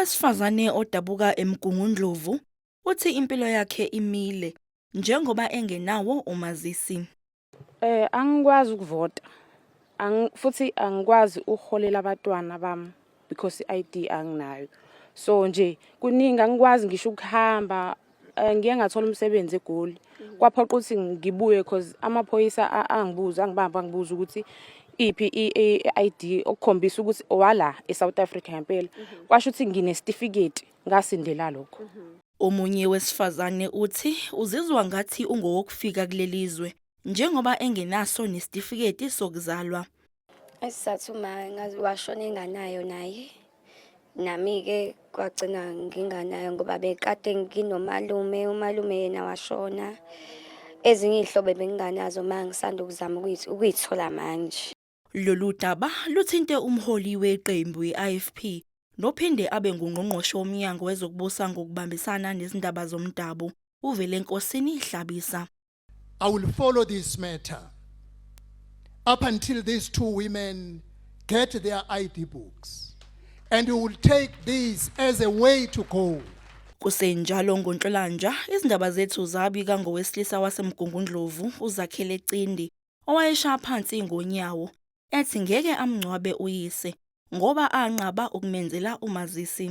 Owesifazane odabuka eMgungundlovu uthi impilo yakhe imile njengoba engenawo umazisi. Angikwazi ukuvota. Futhi angikwazi ukuholela abantwana bami because i-ID anginayo. So nje kuningi angikwazi ngisho ukuhamba, ngiye ngathola umsebenzi eGoli. Kwaphoqa ukuthi ngibuye because amaphoyisa angibuza ukuthi iphi i-ID okukhombisa ukuthi owala eSouth Africa ngempela. Kwasho ukuthi nginesitifiketi ngasindela lokho. Omunye wesifazane uthi uzizwa ngathi ungowokufika kulelizwe njengoba engenaso nesitifiketi sokuzalwa. Isizathu washona enganayo naye. Nami-ke kwagcina nginganayo ngoba bekade nginomalume, umalume yena washona. Ezinye iy'hlobo benginganazo ngisanda ukuzama ukuyithola manje. Lolu daba luthinte umholi weqembu i-IFP nophinde abe ngungqongqoshe womnyango wezokubusa ngokubambisana nezindaba zomdabu uVelenkosini Hlabisa. I will follow this matter up until these two women get their ID books, and we will take this as a way to go. Kusenjalo ngoNhlolanja izindaba zethu zabika ngowesilisa waseMgungundlovu uZakhele Cindi owayeshaya phansi ngonyawo ethi ngeke amngcwabe uyise ngoba anqaba ukumenzela umazisi.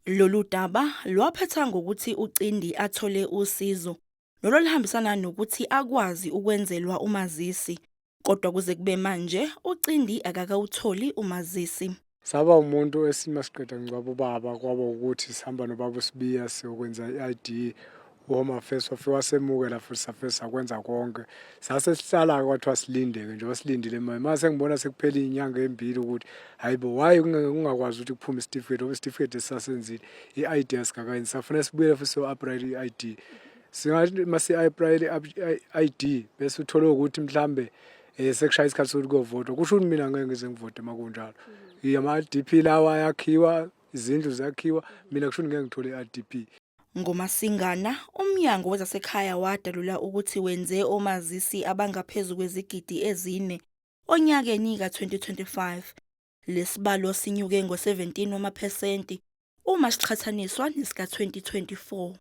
Lolu daba lwaphetha ngokuthi uCindi athole usizo nolihambisana nokuthi akwazi ukwenzelwa umazisi, kodwa kuze kube manje uCindi akakawutholi umazisi. Saba umuntu esimasiqeda ngcwaba ubaba kwaba ukuthi sihamba nobaba uSibiya siyokwenza i-ID Home Affairs wafika wasemukela futhi safisa sakwenza konke. Sase sihlala kwathiwa silindeke nje wasilindile mase ngibona sekuphela inyanga embili ukuthi hayibo why ungakwazi ukuthi kuphume isitifiketi ngoba isitifiketi esasenzile i-ID asikakayenzi safuna sibuyele futhi so-upgrade i-ID. Singathi masi-upgrade i-ID bese uthola ukuthi mhlambe sekushaya isikhathi sokuthi kuyovotwa kusho ukuthi mina ngeke ngize ngivote makunjalo. Ama-DP lawa ayakhiwa, izindlu zakhiwa, mina kusho ngeke ngithole i-DP. NgoMasingana, umnyango wezasekhaya wadalula ukuthi wenze omazisi abangaphezulu kwezigidi ezine onyakeni ka-2025. Lesibalo sinyuke ngo-17% uma siqhathaniswa nesika-2024.